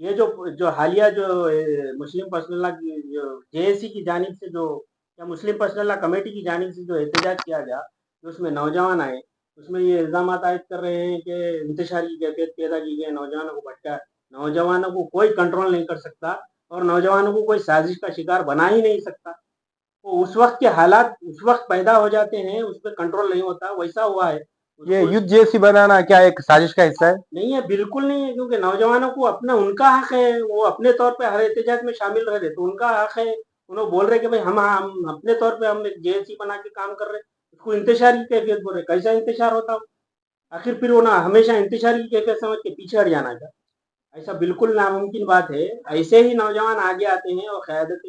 یہ جو حالیہ جو مسلم پرسنل لا کی جو JAC کی جانب سے جو یا مسلم پرسنل لا کمیٹی کی جانب سے جو احتجاج کیا گیا، جو اس میں نوجوان آئے، اس میں یہ الزامات عائد کر رہے ہیں کہ انتشار کی کیفیت پیدا کی گئی، نوجوانوں کو بھٹکا، نوجوانوں کو کوئی کنٹرول نہیں کر سکتا اور نوجوانوں کو کوئی سازش کا شکار بنا ہی نہیں سکتا۔ وہ اس وقت کے حالات اس وقت پیدا ہو جاتے ہیں، اس پہ کنٹرول نہیں ہوتا، ویسا ہوا ہے۔ یہ یوتھ JAC بنانا کیا ایک سازش کا حصہ ہے؟ نہیں ہے، بالکل نہیں ہے، کیونکہ نوجوانوں کو اپنا ان کا حق ہے، وہ اپنے طور پہ ہر احتجاج میں شامل رہ رہے تو ان کا حق ہے، انہوں بول رہے کہ بھائی ہم اپنے طور پہ ہم JAC بنا کے کام کر رہے، اس کو انتشار کی کیفیت بول رہے، کیسا انتشار ہوتا ہو؟ آخر پھر وہ نہ ہمیشہ انتشار کی کیفیت سمجھ کے پیچھے ہٹ جانا کا، ایسا بالکل ناممکن بات ہے۔ ایسے ہی نوجوان آگے آتے ہیں اور قیادت،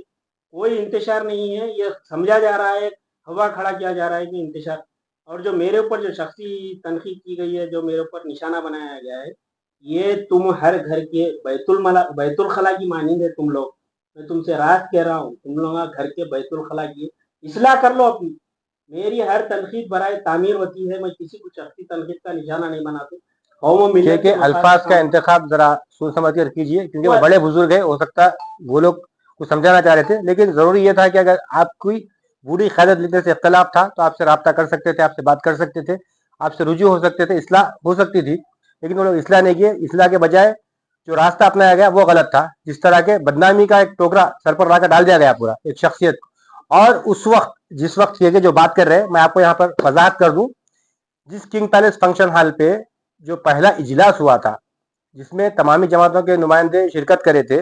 کوئی انتشار نہیں ہے، یہ سمجھا جا رہا ہے، ہوا کھڑا کیا جا رہا ہے کہ انتشار۔ اور جو میرے اوپر جو شخصی تنقید کی گئی ہے، جو میرے اوپر نشانہ بنایا گیا ہے، یہ تم ہر گھر کے بیت الخلا کی مانند ہے تم لوگ، میں تم سے راست کہہ رہا ہوں، تم لوگ گھر کے بیت الخلا کی اصلاح کر لو اپنی۔ میری ہر تنقید برائے تعمیر ہوتی ہے، میں کسی کو شخصی تنقید کا نشانہ نہیں بناتا، قوم و ملت کے الفاظ کا انتخاب ذرا سوچ سمجھ کر کیجیے، کیونکہ وہ بڑے بزرگ ہیں، ہو سکتا وہ لوگ کو سمجھانا چاہ رہے تھے، لیکن ضروری یہ تھا کہ اگر آپ کوئی بری قیادت لکھنے سے اختلاف تھا تو آپ سے رابطہ کر سکتے تھے، آپ سے بات کر سکتے تھے، آپ سے رجوع ہو سکتے تھے، اصلاح ہو سکتی تھی، لیکن وہ لوگ اصلاح نہیں کیے۔ اصلاح کے بجائے جو راستہ اپنایا گیا وہ غلط تھا، جس طرح کے بدنامی کا ایک ٹوکرا سر پر لا کر ڈال دیا گیا پورا ایک شخصیت۔ اور اس وقت جس وقت یہ جو بات کر رہے ہیں، میں آپ کو یہاں پر وضاحت کر دوں، جس کنگ پیلس فنکشن ہال پہ جو پہلا اجلاس ہوا تھا جس میں تمامی جماعتوں کے نمائندے شرکت کرے تھے،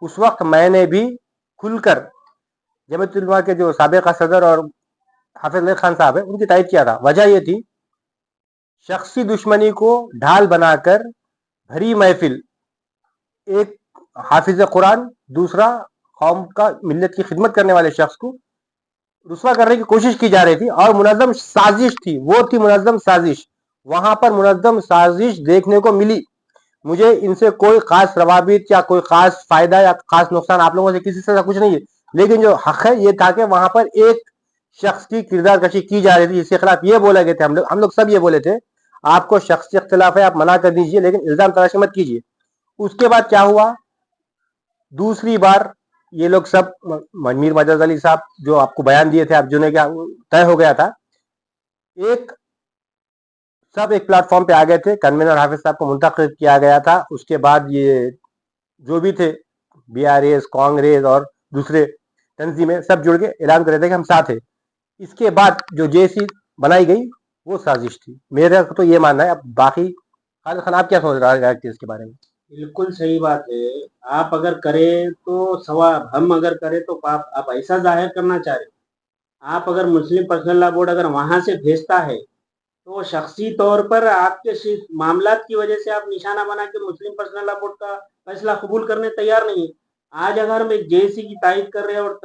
اس وقت میں نے بھی کھل کر جمعیت علماء کے جو سابقہ صدر اور حافظ علی خان صاحب ہیں ان کی تائید کیا تھا۔ وجہ یہ تھی شخصی دشمنی کو ڈھال بنا کر بھری محفل، ایک حافظ قرآن، دوسرا قوم کا ملت کی خدمت کرنے والے شخص کو رسوا کرنے کی کوشش کی جا رہی تھی، اور منظم سازش تھی، وہ تھی منظم سازش۔ وہاں پر منظم سازش دیکھنے کو ملی۔ مجھے ان سے کوئی خاص روابط یا کوئی خاص فائدہ یا خاص نقصان آپ لوگوں سے کسی سے کچھ نہیں ہے، لیکن جو حق ہے یہ تھا کہ وہاں پر ایک شخص کی کردار کشی کی جا رہی تھی، اس کے خلاف یہ بولا گئے تھے، ہم لوگ سب یہ بولے تھے آپ کو شخصی اختلاف ہے، آپ منع کر دیجئے، لیکن الزام تراشی مت کیجئے۔ اس کے بعد کیا ہوا، دوسری بار یہ لوگ سب میر مجاز علی صاحب جو آپ کو بیان دیے تھے، آپ جو نے کیا طے ہو گیا تھا، ایک سب ایک پلیٹ فارم پہ آ گئے تھے، کنوینر حافظ صاحب کو منتخب کیا گیا تھا۔ اس کے بعد یہ جو بھی تھے BRS، کانگریس اور دوسرے تنظیمیں سب جڑ کے اعلان کر رہے تھے کہ ہم ساتھ ہیں۔ اس کے بعد جو JAC بنائی گئی وہ سازش تھی، میرا تو یہ ماننا ہے۔ اب باقی خالد خان آپ کیا سوچ رہا ہے اس کے بارے میں؟ بالکل صحیح بات ہے، آپ اگر کرے تو ثواب، ہم اگر کرے تو پاپ۔ آپ ایسا ظاہر کرنا چاہ رہے، آپ اگر مسلم پرسنل لا بورڈ اگر وہاں سے بھیجتا ہے تو شخصی طور پر آپ کے معاملات کی وجہ سے آپ نشانہ بنا کے مسلم پرسنل لا بورڈ کا فیصلہ قبول کرنے تیار نہیں ہے۔ آج اگر ہم ایک JAC کی تائید کر رہے ہیں اور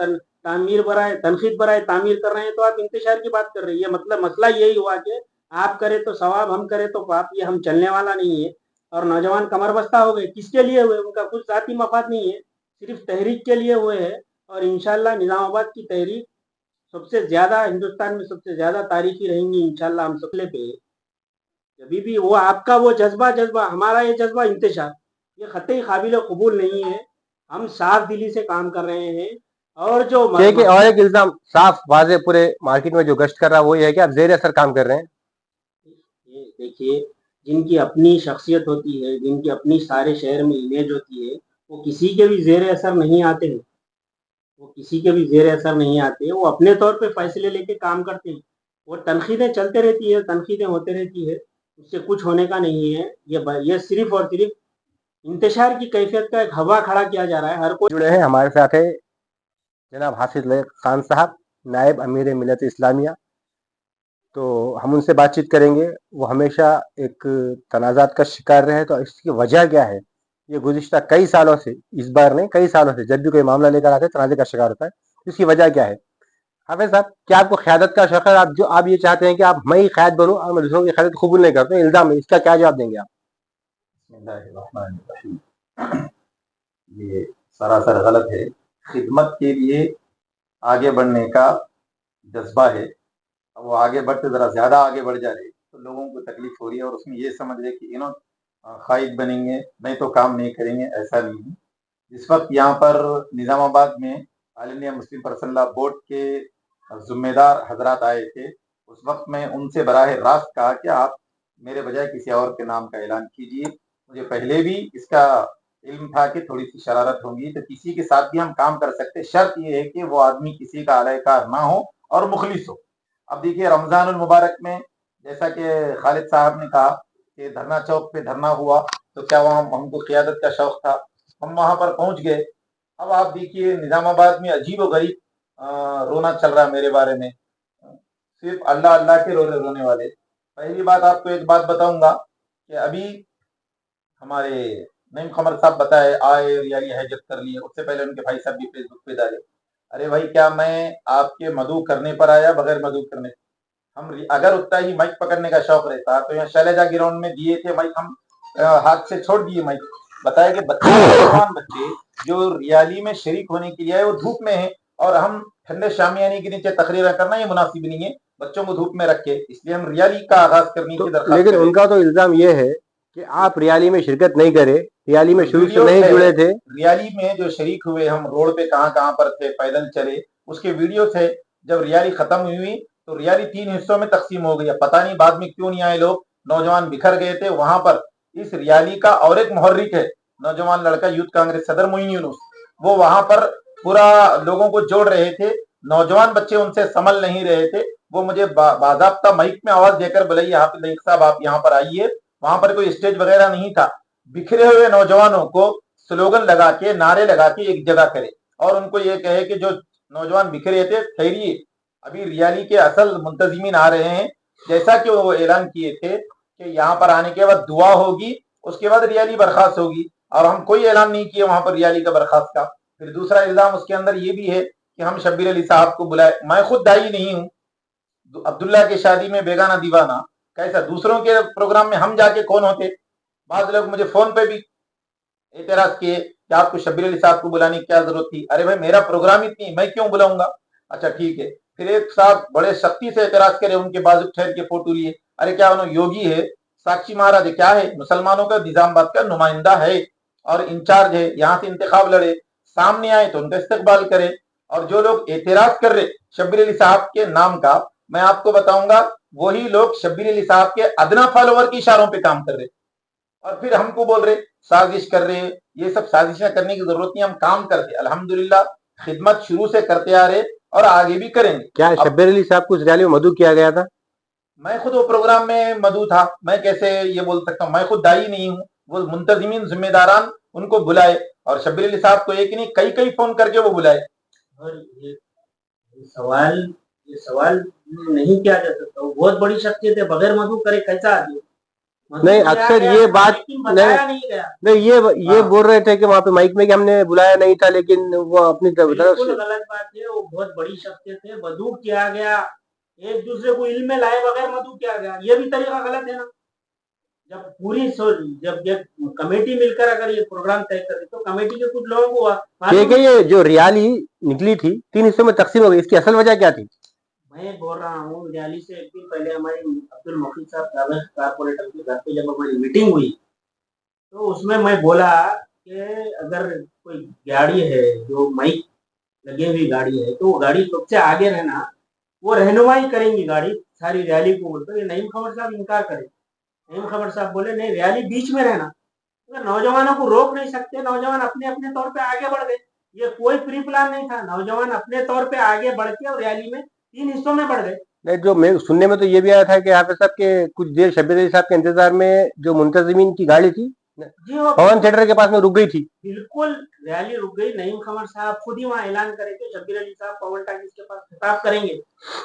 تعمیر برائے تنقید برائے تعمیر کر رہے ہیں تو آپ انتشار کی بات کر رہے ہیں، یہ مطلب مسئلہ یہی ہوا کہ آپ کرے تو ثواب، ہم کرے تو پاپ، یہ ہم چلنے والا نہیں ہے۔ اور نوجوان کمر بستہ ہو گئے، کس کے لیے ہوئے؟ ان کا کچھ ذاتی مفاد نہیں ہے، صرف تحریک کے لیے ہوئے ہیں۔ اور انشاءاللہ نظام آباد کی تحریک سب سے زیادہ ہندوستان میں سب سے زیادہ تاریخی رہیں گی انشاءاللہ ہم سکلے پہ۔ جبھی بھی وہ آپ کا وہ جذبہ ہمارا یہ جذبہ انتشار، یہ قطعی قابل قبول نہیں ہے۔ ہم صاف دلی سے کام کر رہے ہیں، اور جو اور ایک الزام صاف واضح پورے مارکیٹ میں جو گشت کر رہا ہے وہ یہ ہے کہ آپ زیر اثر کام کر رہے ہیں۔ دیکھیے، جن کی اپنی شخصیت ہوتی ہے، جن کی اپنی سارے شہر میں امیج ہوتی ہے، وہ کسی کے بھی زیر اثر نہیں آتے ہیں، وہ کسی کے بھی زیر اثر نہیں آتے، وہ اپنے طور پہ فیصلے لے کے کام کرتے ہیں۔ وہ تنقیدیں چلتے رہتی ہے، تنقیدیں ہوتے رہتی ہے، اس سے کچھ ہونے کا نہیں ہے۔ یہ صرف اور صرف انتشار کی کیفیت کا ایک ہوا کھڑا کیا جا رہا ہے۔ ہر کوئی جڑے ہیں ہمارے ساتھ ہے جناب حافظ علی خان صاحب، نائب امیر ملت اسلامیہ، تو ہم ان سے بات چیت کریں گے۔ وہ ہمیشہ ایک تنازعات کا شکار رہے، تو اس کی وجہ کیا ہے؟ یہ گزشتہ کئی سالوں سے، اس بار نہیں کئی سالوں سے جب بھی کوئی معاملہ لے کر آتے ہیں تنازع کا شکار ہوتا ہے، اس کی وجہ کیا ہے؟ حافظ صاحب، کیا آپ کو قیادت کا شوق ہے؟ آپ یہ چاہتے ہیں کہ آپ میں ہی قائد بنوں اور میں دوسروں کی قیادت قبول نہیں کرتا ہوں، الزام ہے، اس کا کیا جواب دیں گے آپ؟ بسم اللہ الرحمن الرحیم، یہ سراسر غلط ہے۔ خدمت کے لیے آگے بڑھنے کا جذبہ ہے، وہ آگے بڑھتے ذرا زیادہ آگے بڑھ جا رہے تو لوگوں کو تکلیف ہو رہی ہے، اور اس میں یہ سمجھ رہے کہ قائد بنیں گے نہیں تو کام نہیں کریں گے، ایسا نہیں ہے۔ جس وقت یہاں پر نظام آباد میں آل انڈیا مسلم پرسنل لا بورڈ کے ذمہ دار حضرات آئے تھے، اس وقت میں ان سے براہ راست کہا کہ آپ میرے بجائے کسی اور کے نام کا اعلان کیجیے۔ مجھے پہلے بھی اس کا علم تھا کہ تھوڑی سی شرارت ہوگی، تو کسی کے ساتھ بھی ہم کام کر سکتے، شرط یہ ہے کہ وہ آدمی کسی کا علیہ کار نہ ہو اور مخلص ہو۔ اب دیکھیے رمضان المبارک میں جیسا کہ خالد صاحب نے کہا کہ دھرنا چوک پہ دھرنا ہوا، تو کیا وہاں ہم کو قیادت کا شوق تھا؟ ہم وہاں پر پہنچ گئے۔ اب آپ دیکھیے نظام آباد میں عجیب و غریب رونا چل رہا ہے میرے بارے میں، صرف اللہ اللہ کے رونے والے۔ پہلی بات آپ کو ایک بات بتاؤں گا کہ ابھی ہمارے نعیم قمر صاحب بتائے آئے ریالی حیجت کر لیے، اس سے پہلے ان کے بھائی صاحب بھی فیس بک پہ ڈالے۔ ارے بھائی کیا میں آپ کے مدعو کرنے پر آیا بغیر مدعو کرنے؟ ہم اگر اتنا ہی مائک پکڑنے کا شوق رہتا تو یہاں شیلجا گراؤنڈ میں دیے تھے مائک، ہم ہاتھ سے چھوڑ دیے مائک۔ بتایا کہ نوجوان بچے جو ریالی میں شریک ہونے کے لیے آئے وہ دھوپ میں ہیں، اور ہم ٹھنڈے شامیانے کے نیچے تقریر کرنا یہ مناسب نہیں ہے، بچوں کو دھوپ میں رکھے، اس لیے ہم ریالی کا آغاز کرنے کی درخواست لیکن ان کا تو الزام یہ ہے کہ آپ ریالی میں شرکت نہیں کرے، ریالی میں شروع سے نہیں جڑے تھے۔ ریالی میں جو شریک ہوئے ہم روڈ پہ کہاں پر تھے، پیدل چلے، اس کے ویڈیو تھے۔ جب ریالی ختم ہوئی تو ریالی 3 حصوں میں تقسیم ہو گئی، پتہ نہیں بعد میں کیوں نہیں آئے لوگ، نوجوان بکھر گئے تھے وہاں پر۔ اس ریالی کا اور ایک محرک ہے نوجوان لڑکا یوتھ کانگریس صدر معین یونس، وہ وہاں پر پورا لوگوں کو جوڑ رہے تھے، نوجوان بچے ان سے سنبھل نہیں رہے تھے۔ وہ مجھے باضابطہ مائک میں آواز دے کر بلائی یہاں پہ لائق صاحب آپ یہاں پر آئیے، وہاں پر کوئی اسٹیج وغیرہ نہیں تھا، بکھرے ہوئے نوجوانوں کو سلوگن لگا کے نعرے لگا کے ایک جگہ کرے، اور ان کو یہ کہے کہ جو نوجوان بکھرے تھے ٹھہریے، ابھی ریالی کے اصل منتظمین آ رہے ہیں، جیسا کہ وہ اعلان کیے تھے کہ یہاں پر آنے کے بعد دعا ہوگی، اس کے بعد ریالی برخاست ہوگی، اور ہم کوئی اعلان نہیں کیے وہاں پر ریالی کا برخاست کا۔ پھر دوسرا الزام اس کے اندر یہ بھی ہے کہ ہم شبیر علی صاحب کو بلائے، میں خود دائی نہیں ہوں، عبداللہ کی شادی میں بیگانہ دیوانہ کیسا، دوسروں کے پروگرام میں ہم جا کے کون ہوتے؟ بعض لوگ مجھے فون پہ بھی اعتراض کیے کہ آپ کو شبیر علی صاحب کو بلانے کی کیا ضرورت تھی؟ ارے بھائی میرا پروگرام اتنی میں کیوں بلاؤں گا؟ اچھا ٹھیک ہے، پھر ایک صاحب بڑے سختی سے اعتراض کرے، ان کے بازو ٹھہر کے فوٹو لیے، ارے کیا انہوں یوگی ہے، ساکشی مہاراج کیا ہے، مسلمانوں کا نظام آباد کا نمائندہ ہے اور انچارج ہے، یہاں سے انتخاب لڑے، سامنے آئے تو ان کا استقبال کرے۔ اور جو لوگ اعتراض کر رہے شبیر علی صاحب کے نام کا، میں آپ کو بتاؤں گا وہی لوگ شبیر علی صاحب کے ادنا فالوور کی اشاروں پہ کام کر رہے، اور پھر ہم کو بول رہے سازش کر رہے۔ یہ سب سازشیں کرنے کی ضرورت نہیں، ہم کام کرتے الحمدللہ، خدمت شروع سے کرتے آ رہے اور آگے بھی کریں گے۔ کیا شبیر علی صاحب کو اس ریالی میں مدعو کیا گیا تھا؟ میں خود وہ پروگرام میں مدعو تھا، میں کیسے یہ بول سکتا ہوں؟ میں خود دائی نہیں ہوں، وہ منتظمین ذمہ داران ان کو بلائے، اور شبیر علی صاحب کو ایک نہیں کئی فون کر کے وہ بلائے۔ اور یہ سوال نہیں کیا جا سکتا، وہ بہت بڑی شخصیت ہے، بغیر مدعو کرے کیسا آدمی؟ نہیں اکثر یہ بات نہیں یہ بول رہے تھے کہ وہاں پہ مائک میں کہ ہم نے بلایا نہیں تھا، لیکن وہ اپنی طرف بالکل غلط بات ہے، وہ بہت بڑی شخصیت ہے، مدعو کیا گیا، ایک دوسرے کو علم میں لائے بغیر مدعو کیا گیا، یہ بھی طریقہ غلط ہے نا۔ جب کمیٹی مل کر اگر یہ پروگرام طے کرے تو کمیٹی کے کچھ لوگوں کو یہ جو ریالی نکلی تھی 3 حصوں میں تقسیم ہو گئی، اس کی اصل وجہ کیا تھی؟ میں بول رہا ہوں ریالی سے ایک دن پہلے ہماری عبد المقید صاحب کارپوریٹر کے گھر پہ جب ہماری میٹنگ ہوئی تو اس میں بولا کہ اگر کوئی گاڑی ہے جو مائک لگے ہوئی گاڑی ہے تو وہ گاڑی سب سے آگے رہنا، وہ رہنمائی کریں گی گاڑی ساری ریالی کو، بولتے نعیم قمر صاحب انکار کرے۔ نعیم قمر صاحب بولے نہیں، ریالی بیچ میں رہنا، نوجوانوں کو روک نہیں سکتے، نوجوان اپنے اپنے طور پہ آگے بڑھ گئے، یہ کوئی پری پلان نہیں تھا، نوجوان اپنے طور پہ آگے بڑھ کے اور ریالی میں 3 حصوں میں بڑھ گئے۔ جو میں سننے میں تو یہ بھی آیا تھا کہ حافظ صاحب کے کچھ دیر شبیر علی صاحب کے انتظار میں جو منتظمین کی گاڑی تھی پون تھیٹر کے پاس میں رک گئی تھی۔ بالکل ریالی رک گئی، نعیم قمر صاحب خود ہی وہاں اعلان کرے کہ شبیر علی صاحب پون ٹاکیز کے پاس خطاب کریں گے،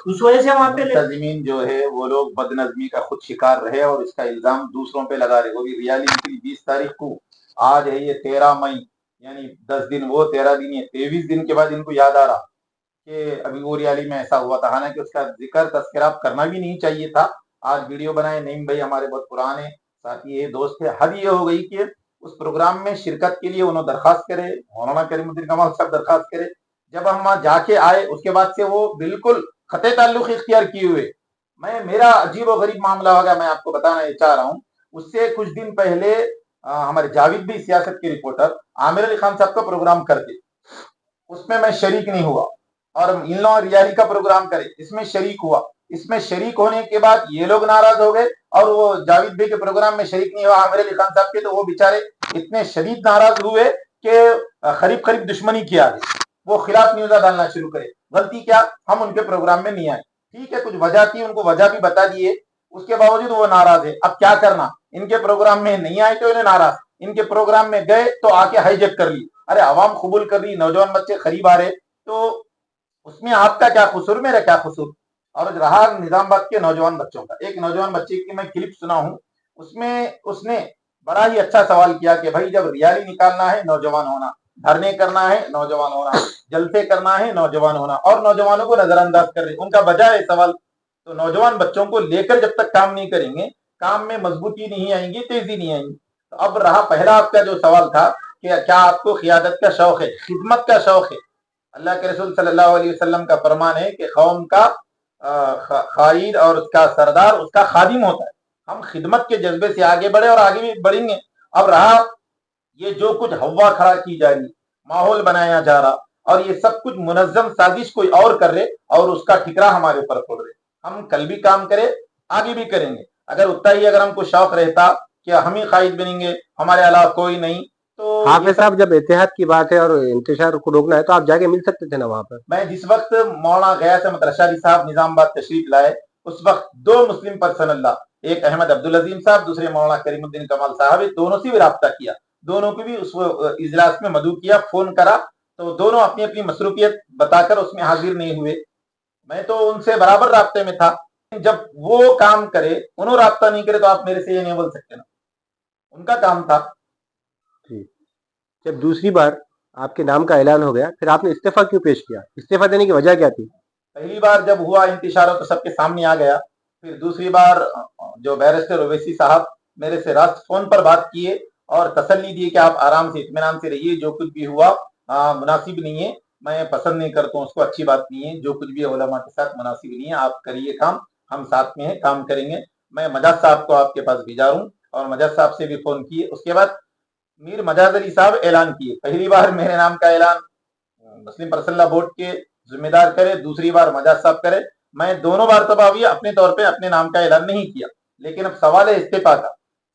اس وجہ سے وہاں پہ منتظمین جو ہے وہ لوگ بد نظمی کا خود شکار رہے اور اس کا الزام دوسروں پہ لگا رہے۔ وہ بھی ریالی نکلی 20 تاریخ کو، آج ہے یہ 13 مئی، یعنی 10 دن وہ 13 دن یہ 23 دن کے بعد ان کو یاد آ رہا کہ ابھی وہ ریالی میں ایسا ہوا تھا، حالانکہ اس کا ذکر تذکرہ کرنا بھی نہیں چاہیے تھا۔ آج ویڈیو بنائے نعیم بھائی ہمارے بہت پرانے ساتھی دوست تھے، حد یہ ہو گئی کہ اس پروگرام میں شرکت کے لیے انہوں درخواست کرے، مولانا کریم الدین کمال صاحب درخواست کرے، جب ہم وہاں جا کے آئے اس کے بعد سے وہ بالکل قطع تعلق اختیار کیے ہوئے۔ میرا عجیب و غریب معاملہ ہوگا، میں آپ کو بتانا یہ چاہ رہا ہوں، اس سے کچھ دن پہلے ہمارے جاوید بھی سیاست کے رپورٹر عامر علی خان صاحب کا پروگرام کرتے، اس میں میں شریک نہیں ہوا، اور ان لوگ ریالی کا پروگرام کرے، اس میں شریک ہوا، اس میں شریک ہونے کے بعد یہ لوگ ناراض ہو گئے، اور وہ جاوید بھائی کے پروگرام میں شریک نہیں ہوا عامر علی خان صاحب کے، تو وہ بیچارے اتنے شدید ناراض ہوئے کہ قریب قریب دشمنی کیا گئی، وہ خلاف نیوزہ ڈالنا شروع کرے۔ غلطی کیا؟ ہم ان کے پروگرام میں نہیں آئے، ٹھیک ہے، کچھ وجہ تھی، ان کو وجہ بھی بتا دیے، اس کے باوجود وہ ناراض ہے۔ اب کیا کرنا؟ ان کے پروگرام میں نہیں آئے تو انہیں ناراض، ان کے پروگرام میں گئے تو آ کے ہائی جیک کر لی، ارے عوام قبول کر رہی، نوجوان بچے قریب آ رہے، تو اس میں آپ کا کیا قصور، میرا کیا قصور؟ اور رہا نظام آباد کے نوجوان بچوں کا، ایک نوجوان بچے کی میں کلپ سنا ہوں، اس میں اس نے بڑا ہی اچھا سوال کیا کہ بھائی جب ریالی نکالنا ہے نوجوان ہونا، دھرنے کرنا ہے نوجوان ہونا، جلسے کرنا ہے نوجوان ہونا، اور نوجوانوں کو نظر انداز کر رہے، ان کا وجہ ہے سوال۔ تو نوجوان بچوں کو لے کر جب تک کام نہیں کریں گے، کام میں مضبوطی نہیں آئیں گی، تیزی نہیں آئیں گی۔ تو اب رہا پہلا آپ کا جو سوال تھا کہ کیا آپ کو قیادت کا شوق ہے، خدمت کا شوق ہے؟ اللہ کے رسول صلی اللہ علیہ وسلم کا فرمان ہے کہ قوم کا قائد اور اس کا سردار اس کا خادم ہوتا ہے۔ ہم خدمت کے جذبے سے آگے بڑھے اور آگے بھی بڑھیں گے۔ اب رہا یہ جو کچھ ہوا کھڑا کی جا رہی، ماحول بنایا جا رہا، اور یہ سب کچھ منظم سازش کوئی اور کر رہے، اور اس کا ٹھکرا ہمارے اوپر پڑ رہے۔ ہم کل بھی کام کرے، آگے بھی کریں گے۔ اگر اتنا ہی اگر ہم کو شوق رہتا کہ ہم ہی قائد بنیں گے، ہمارے علاوہ کوئی نہیں، تو حافظ صاحب جب اتحاد کی بات ہے اور انتشار کو روکنا ہے تو آپ جا کے مل سکتے تھے نا وہاں پر۔ میں جس وقت مولانا غیاث احمد رشادی صاحب نظام آباد تشریف لائے، اس وقت دو مسلم پرسن اللہ، ایک احمد عبدالعظیم صاحب، دوسرے مولانا کریم الدین کمال صاحب، دونوں سے بھی رابطہ کیا، دونوں کو بھی اس اجلاس میں مدعو کیا، فون کرا، تو دونوں اپنی اپنی مصروفیت بتا کر اس میں حاضر نہیں ہوئے۔ میں تو ان سے برابر رابطے میں تھا، جب وہ کام کرے انہوں رابطہ نہیں کرے تو آپ میرے سے یہ نہیں بول سکتے نا، ان کا کام تھا۔ جب دوسری بار آپ کے نام کا اعلان ہو گیا پھر آپ نے استعفیٰ کیوں پیش کیا؟ استعفیٰ دینے کی وجہ کیا تھی؟ پہلی بار جب ہوا انتشار تو سب کے سامنے آ گیا، پھر دوسری بار جو بیرسٹر اویسی صاحب میرے سے راست فون پر بات کیے اور تسلی دی کہ آپ آرام سے اطمینان سے رہیے، جو کچھ بھی ہوا مناسب نہیں ہے، میں پسند نہیں کرتا ہوں اس کو، اچھی بات نہیں ہے، جو کچھ بھی علماء کے ساتھ مناسب نہیں ہے، آپ کریے کام، ہم ساتھ میں ہیں، کام کریں گے۔ میں مجاز صاحب کو آپ کے پاس بھیجا ہوں، اور مجاز صاحب سے بھی فون کیے۔ اس کے بعد میر مجاز علی صاحب اعلان کیے، پہلی بار میرے نام کا اعلان مسلم پرسنل لا بورڈ کے ذمہ دار کرے، دوسری بار مجاز صاحب کرے، میں دونوں بار تباوی اپنے طور پہ اپنے نام کا اعلان نہیں کیا، لیکن اب سوال ہے استعفیٰ کا۔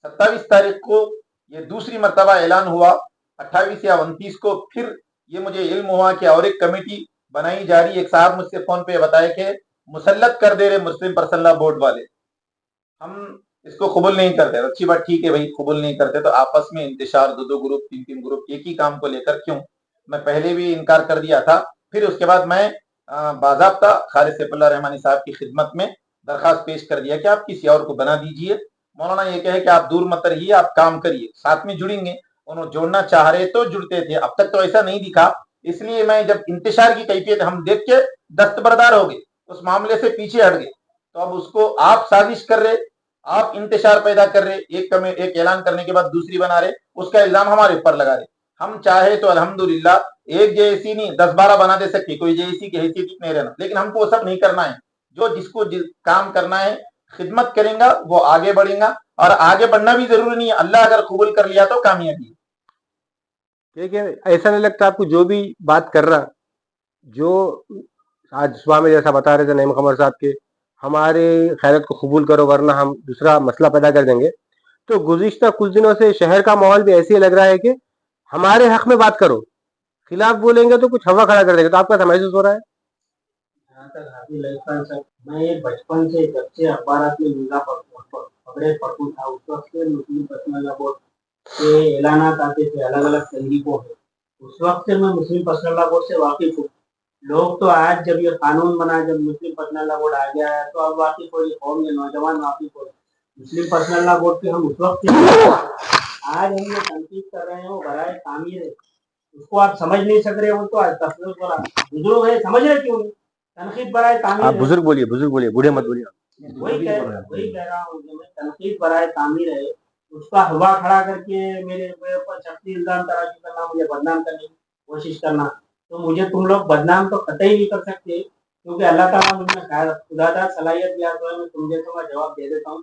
27 تاریخ کو یہ دوسری مرتبہ اعلان ہوا، 28 یا 29 کو پھر یہ مجھے علم ہوا کہ اور ایک کمیٹی بنائی جا رہی۔ ایک صاحب مجھ سے فون پہ بتائے کہ مسلط کر دے رہے مسلم پرسنل لا بورڈ والے، ہم اس کو قبول نہیں کرتے۔ اچھی بات، ٹھیک ہے بھائی، قبول نہیں کرتے تو آپس میں انتشار، دو گروپ، تین گروپ ایک ہی کام کو لے کر کیوں؟ میں پہلے بھی انکار کر دیا تھا۔ پھر اس کے بعد میں باضابطہ خالد سیف اللہ رحمانی صاحب کی خدمت میں درخواست پیش کر دیا کہ آپ کسی اور کو بنا دیجئے، مولانا یہ کہے کہ آپ دور مت رہیے، آپ کام کریے، ساتھ میں جڑیں گے۔ انہوں جوڑنا چاہ رہے تو جڑتے تھے، اب تک تو ایسا نہیں دکھا، اس لیے میں جب انتشار کی کیفیت ہم دیکھ کے دستبردار ہو گئے، اس معاملے سے پیچھے ہٹ گئے۔ تو اب اس کو آپ سازش کر رہے، آپ انتشار پیدا کر رہے، ایک اعلان کرنے کے بعد دوسری بنا رہے، اس کا الزام ہمارے اوپر لگا رہے۔ ہم چاہے تو الحمدللہ ایک جیسی نہیں 10-12 بنا دے سکتے، کوئی جیسی کی حیثیت نہیں رہنا، لیکن ہم کو وہ سب نہیں کرنا ہے۔ جو جس کو کام کرنا ہے، خدمت کریں گا وہ آگے بڑھیں گا، اور آگے بڑھنا بھی ضروری نہیں ہے، اللہ اگر قبول کر لیا تو کامیابی۔ ٹھیک ہے، ایسا نہیں لگتا آپ کو جو بھی بات کر رہا، جو آج صبح میں جیسا بتا رہے تھے نعیم قمر صاحب کے ہمارے خیرت کو قبول کرو ورنہ ہم دوسرا مسئلہ پیدا کر دیں گے، تو گزشتہ کچھ دنوں سے شہر کا ماحول بھی ایسے ہی لگ رہا ہے کہ ہمارے حق میں بات کرو، خلاف بولیں گے تو کچھ ہوا کھڑا کر دیں گے، تو آپ کا ایسا محسوس ہو رہا ہے؟ جہاں تک حافظ عرفان صاحب، میں بچپن سے جب سے اخبارات میں نیوزہ خبریں پڑھتا تھا، اس وقت سے مسلم پرسنل لا بورڈ کے اعلانات آتے تھے الگ الگ تحریکوں میں، اس وقت سے میں مسلم پرسنل لا بورڈ سے واقف ہوں۔ لوگ تو آج جب یہ قانون بنا، جب مسلم پرسنل لا بورڈ آ گیا ہے تو اب واقف ہو، یہ قوم کے نوجوان واقف ہو مسلم پرسنل لا بورڈ کے، ہم اس وقت سے آج ہم یہ تنقید کر رہے ہیں وہ برائے تعمیر ہے، اس کو آپ سمجھ نہیں سک رہے ہو تو آج تفصیل پر بزرگ ہے، سمجھ رہے کیوں نہیں؟ تنقید برائے تعمیر آپ ہے، بزرگ بولیے، بوڑھے مت بولیے۔ وہی کہہ رہا ہوں کہ میں تنقید برائے تعمیر ہے، اس کا ہوا کھڑا کر کے میرے اوپر شخصی الزام تراشی کرنا، مجھے بدنام کرنے کی کوشش کرنا، تو مجھے تم لوگ بدنام تو قطعی نہیں کر سکتے، کیونکہ اللہ تعالیٰ مجھے خدا داد صلاحیت دیا تو ہے، میں تم جیسوں کا جواب دے دیتا ہوں۔